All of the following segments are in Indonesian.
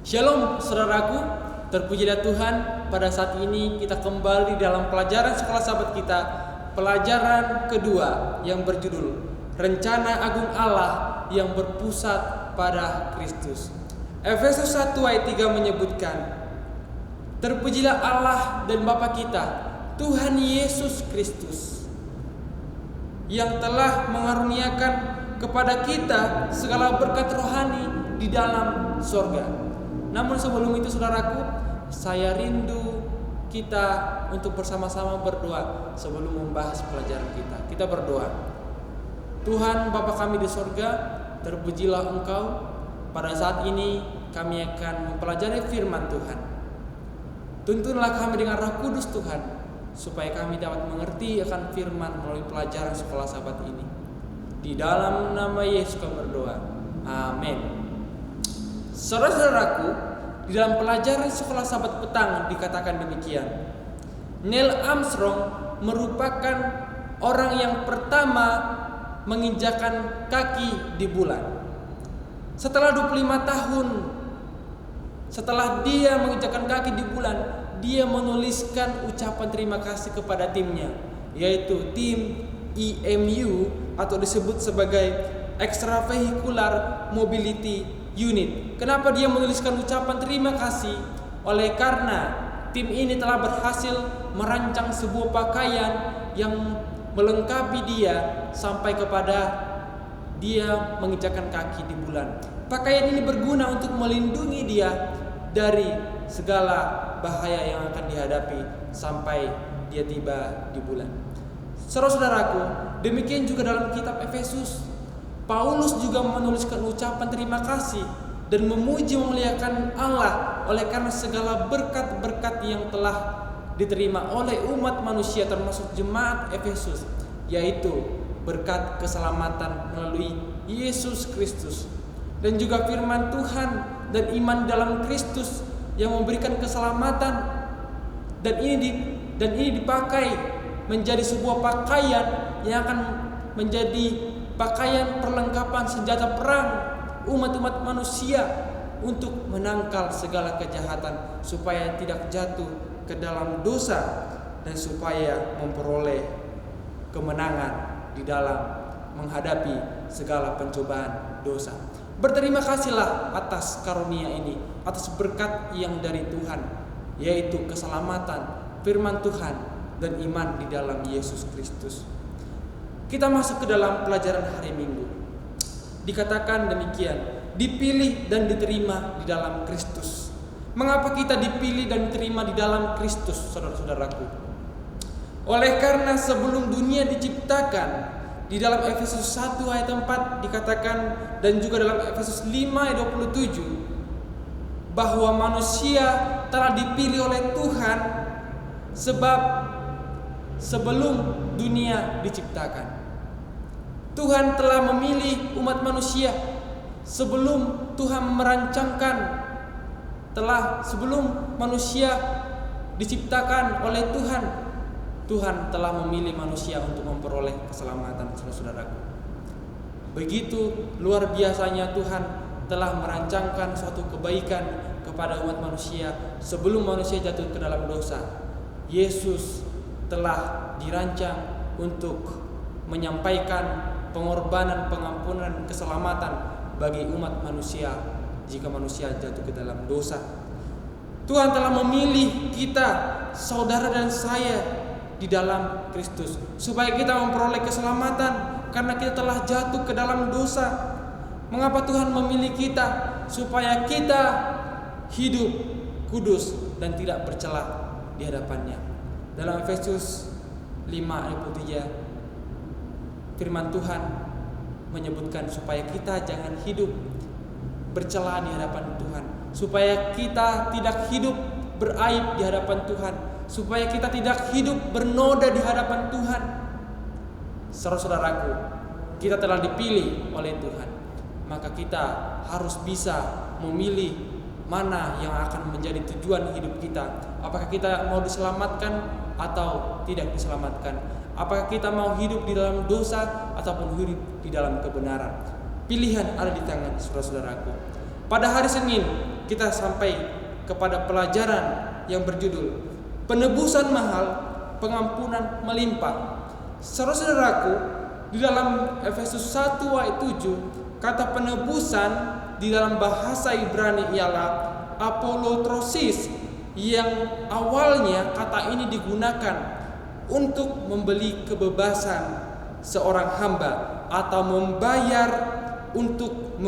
Shalom saudaraku, terpujilah Tuhan. Pada saat ini kita kembali dalam pelajaran sekolah sahabat kita, pelajaran kedua yang berjudul Rencana Agung Allah yang berpusat pada Kristus. Efesus 1 ayat 3 menyebutkan, terpujilah Allah dan Bapa kita, Tuhan Yesus Kristus, yang telah mengaruniakan kepada kita segala berkat rohani di dalam sorga. Namun sebelum itu saudaraku, saya rindu kita untuk bersama-sama berdoa sebelum membahas pelajaran kita. Kita berdoa. Tuhan Bapa kami di sorga, terpujilah Engkau. Pada saat ini kami akan mempelajari firman Tuhan. Tuntunlah kami dengan Roh Kudus Tuhan, supaya kami dapat mengerti akan firman melalui pelajaran sekolah sahabat ini. Di dalam nama Yesus kami berdoa. Amin. Saudara-saudaraku, di dalam pelajaran sekolah sahabat petang dikatakan demikian. Neil Armstrong merupakan orang yang pertama menginjakan kaki di bulan. Setelah 25 tahun setelah dia menginjakan kaki di bulan, dia menuliskan ucapan terima kasih kepada timnya, yaitu tim EMU atau disebut sebagai Extravehicular Mobility Unit. Kenapa dia menuliskan ucapan terima kasih? Oleh karena tim ini telah berhasil merancang sebuah pakaian yang melengkapi dia sampai kepada dia menginjakan kaki di bulan. Pakaian ini berguna untuk melindungi dia dari segala bahaya yang akan dihadapi sampai dia tiba di bulan. Saudara-saudaraku, demikian juga dalam kitab Efesus, Paulus juga menuliskan ucapan terima kasih dan memuji memuliakan Allah oleh karena segala berkat-berkat yang telah diterima oleh umat manusia termasuk jemaat Efesus, yaitu berkat keselamatan melalui Yesus Kristus dan juga firman Tuhan dan iman dalam Kristus yang memberikan keselamatan, dan ini dipakai menjadi sebuah pakaian yang akan menjadi pakaian perlengkapan senjata perang umat-umat manusia untuk menangkal segala kejahatan supaya tidak jatuh ke dalam dosa dan supaya memperoleh kemenangan di dalam menghadapi segala pencobaan dosa. Berterima kasihlah atas karunia ini, atas berkat yang dari Tuhan, yaitu keselamatan, firman Tuhan, dan iman di dalam Yesus Kristus. Kita masuk ke dalam pelajaran hari Minggu. Dikatakan demikian, dipilih dan diterima di dalam Kristus. Mengapa kita dipilih dan diterima di dalam Kristus, saudara-saudaraku? Oleh karena sebelum dunia diciptakan, di dalam Efesus 1 ayat 4 dikatakan, dan juga dalam Efesus 5 ayat 27, bahwa manusia telah dipilih oleh Tuhan sebab sebelum dunia diciptakan. Tuhan telah memilih umat manusia sebelum Tuhan merancangkan, sebelum manusia diciptakan oleh Tuhan. Tuhan telah memilih manusia untuk memperoleh keselamatan, saudara-saudaraku. Begitu luar biasanya Tuhan telah merancangkan suatu kebaikan kepada umat manusia sebelum manusia jatuh ke dalam dosa. Yesus telah dirancang untuk menyampaikan pengorbanan, pengampunan, keselamatan bagi umat manusia jika manusia jatuh ke dalam dosa. Tuhan telah memilih kita, saudara dan saya, di dalam Kristus supaya kita memperoleh keselamatan karena kita telah jatuh ke dalam dosa. Mengapa Tuhan memilih kita? Supaya kita hidup kudus dan tidak bercela di hadapannya. Dalam Efesus 5 ayat 3, firman Tuhan menyebutkan supaya kita jangan hidup bercela di hadapan Tuhan, supaya kita tidak hidup beraib di hadapan Tuhan, supaya kita tidak hidup bernoda di hadapan Tuhan. Saudara-saudaraku, kita telah dipilih oleh Tuhan, maka kita harus bisa memilih mana yang akan menjadi tujuan hidup kita. Apakah kita mau diselamatkan atau tidak diselamatkan? Apakah kita mau hidup di dalam dosa ataupun hidup di dalam kebenaran? Pilihan ada di tangan saudara-saudaraku. Pada hari Senin kita sampai kepada pelajaran yang berjudul penebusan mahal, pengampunan melimpah. Saudara-saudaraku, di dalam Efesus 1 ayat 7, kata penebusan di dalam bahasa Ibrani ialah apolotrosis, yang awalnya kata ini digunakan untuk membeli kebebasan seorang hamba atau membayar untuk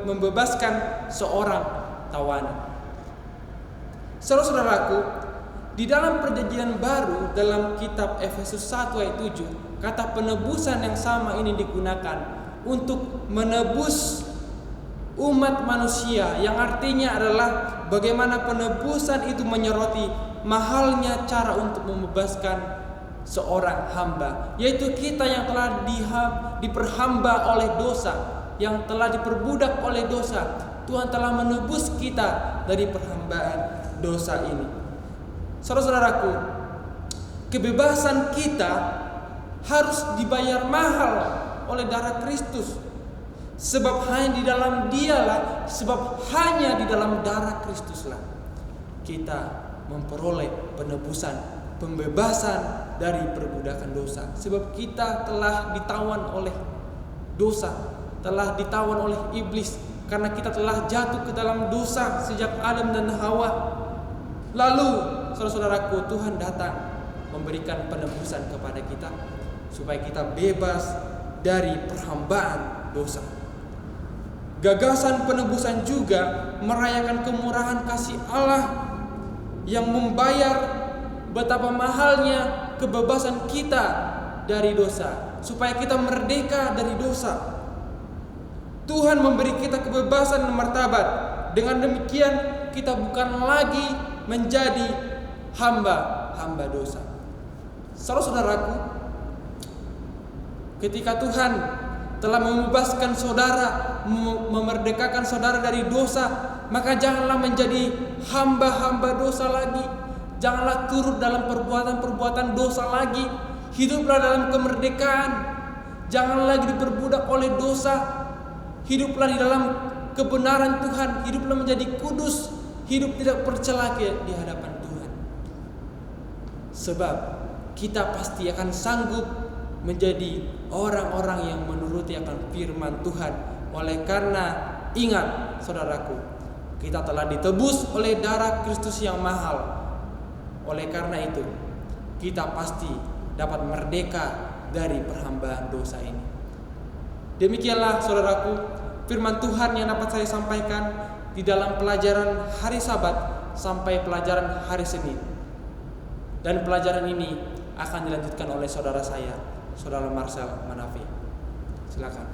membebaskan seorang tawanan. Saudara-saudaraku, di dalam perjanjian baru dalam kitab Efesus 1 ayat 7, kata penebusan yang sama ini digunakan untuk menebus umat manusia, yang artinya adalah bagaimana penebusan itu menyoroti mahalnya cara untuk membebaskan seorang hamba, yaitu kita yang telah diperhamba oleh dosa, yang telah diperbudak oleh dosa. Tuhan telah menebus kita dari perhambaan dosa ini. Saudara-saudaraku, kebebasan kita harus dibayar mahal oleh darah Kristus. Sebab hanya di dalam darah Kristuslah kita memperoleh penebusan, pembebasan dari perbudakan dosa. Sebab kita telah ditawan oleh dosa, telah ditawan oleh iblis, karena kita telah jatuh ke dalam dosa sejak Adam dan Hawa. Lalu saudara-saudaraku, Tuhan datang memberikan penebusan kepada kita supaya kita bebas dari perhambaan dosa. Gagasan penebusan juga merayakan kemurahan kasih Allah yang membayar betapa mahalnya kebebasan kita dari dosa, supaya kita merdeka dari dosa. Tuhan memberi kita kebebasan dan martabat. Dengan demikian kita bukan lagi menjadi hamba dosa. Saudara-saudaraku, ketika Tuhan telah membebaskan saudara, memerdekakan saudara dari dosa, maka janganlah menjadi hamba-hamba dosa lagi. Janganlah turut dalam perbuatan-perbuatan dosa lagi. Hiduplah dalam kemerdekaan. Jangan lagi diperbudak oleh dosa. Hiduplah di dalam kebenaran Tuhan. Hiduplah menjadi kudus. Hidup tidak bercela di hadapan Tuhan. Sebab kita pasti akan sanggup menjadi orang-orang yang menuruti akan firman Tuhan. Oleh karena ingat saudaraku, kita telah ditebus oleh darah Kristus yang mahal. Oleh karena itu kita pasti dapat merdeka dari perhambaan dosa ini. Demikianlah saudaraku firman Tuhan yang dapat saya sampaikan di dalam pelajaran hari Sabat sampai pelajaran hari Senin. Dan pelajaran ini akan dilanjutkan oleh saudara saya, Saudara Marcel Manafi. Silakan.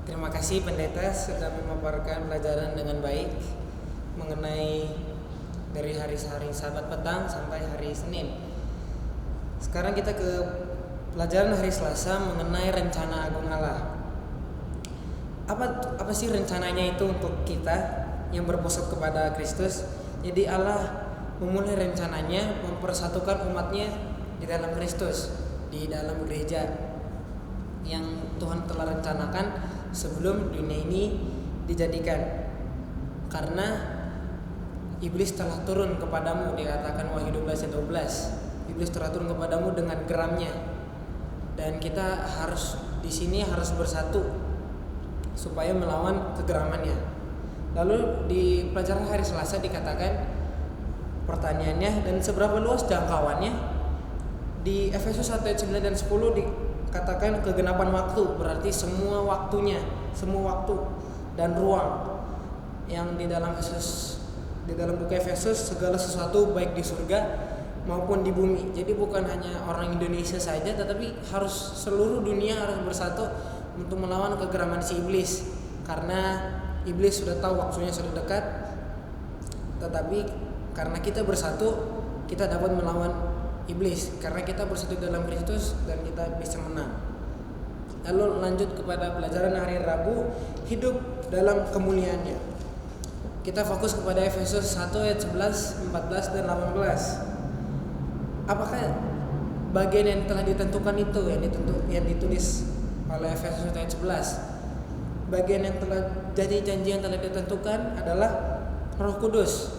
Terima kasih pendeta sudah memaparkan pelajaran dengan baik mengenai dari hari Sabat petang sampai hari Senin. Sekarang kita ke pelajaran hari Selasa mengenai rencana agung Allah. Apa sih rencananya itu untuk kita yang berpusat kepada Kristus? Jadi Allah memulai rencananya mempersatukan umatnya di dalam Kristus, di dalam gereja yang Tuhan telah rencanakan sebelum dunia ini dijadikan. Karena iblis telah turun kepadamu, dikatakan Wahyu 12 ayat 12. Iblis telah turun kepadamu dengan geramnya. Dan kita harus di sini harus bersatu supaya melawan kegeramannya. Lalu di pelajaran hari Selasa dikatakan pertanyaannya, dan seberapa luas jangkauannya? Di Efesus 1 ayat 9 dan 10 dikatakan kegenapan waktu, berarti semua waktunya, semua waktu dan ruang yang di dalam buku Efesus, segala sesuatu baik di surga maupun di bumi. Jadi bukan hanya orang Indonesia saja, tetapi harus seluruh dunia harus bersatu untuk melawan kegeraman si iblis. Karena iblis sudah tahu waktunya sudah dekat, tetapi karena kita bersatu, kita dapat melawan iblis. Karena kita bersatu dalam Kristus dan kita bisa menang. Lalu lanjut kepada pelajaran hari Rabu, hidup dalam kemuliaannya. Kita fokus kepada Efesus 1 ayat 11, 14 dan 18. Apakah bagian yang telah ditentukan itu yang ditulis oleh Efesus ayat 11? bagian yang telah jadi janji yang telah ditentukan adalah Roh Kudus,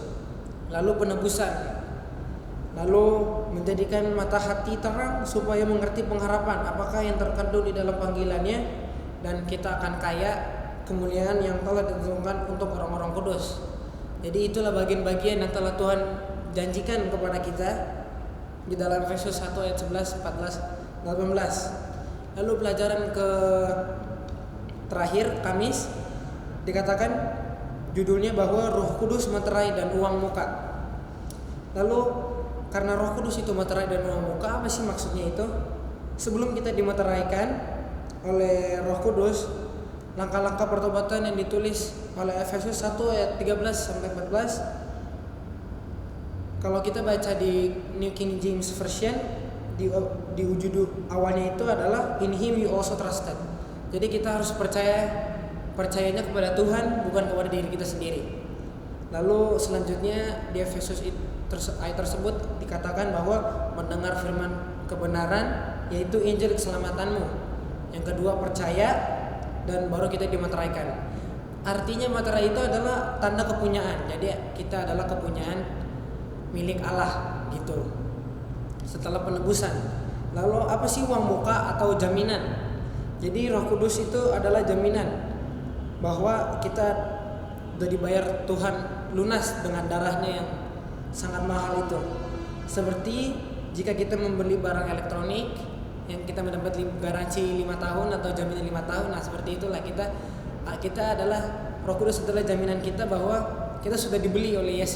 lalu penebusan, lalu menjadikan mata hati terang supaya mengerti pengharapan apakah yang terkandung di dalam panggilannya, dan kita akan kaya kemuliaan yang telah ditentukan untuk orang-orang kudus. Jadi itulah bagian-bagian yang telah Tuhan janjikan kepada kita di dalam Efesus 1 ayat 11, 14, 18. Lalu pelajaran ke terakhir Kamis dikatakan judulnya bahwa Roh Kudus meterai dan uang muka. Lalu karena Roh Kudus itu meterai dan uang muka, apa sih maksudnya itu? Sebelum kita dimeteraikan oleh Roh Kudus, langkah-langkah pertobatan yang ditulis oleh Efesus 1 ayat 13 sampai 14. Kalau kita baca di New King James Version, di judul awalnya itu adalah In Him You Also Trusted. Jadi kita harus percayanya kepada Tuhan, bukan kepada diri kita sendiri. Lalu selanjutnya di Efesus ayat tersebut dikatakan bahwa mendengar firman kebenaran, yaitu Injil keselamatanmu. Yang kedua percaya, dan baru kita dimeteraikan. Artinya materai itu adalah tanda kepunyaan. Jadi kita adalah kepunyaan milik Allah gitu. Setelah penebusan. Lalu apa sih uang muka atau jaminan? Jadi Roh Kudus itu adalah jaminan bahwa kita sudah dibayar Tuhan lunas dengan darahnya yang sangat mahal itu. Seperti jika kita membeli barang elektronik yang kita mendapat garansi 5 tahun atau jaminan 5 tahun. Nah seperti itulah kita adalah Roh Kudus adalah jaminan kita bahwa kita sudah dibeli oleh Yesus.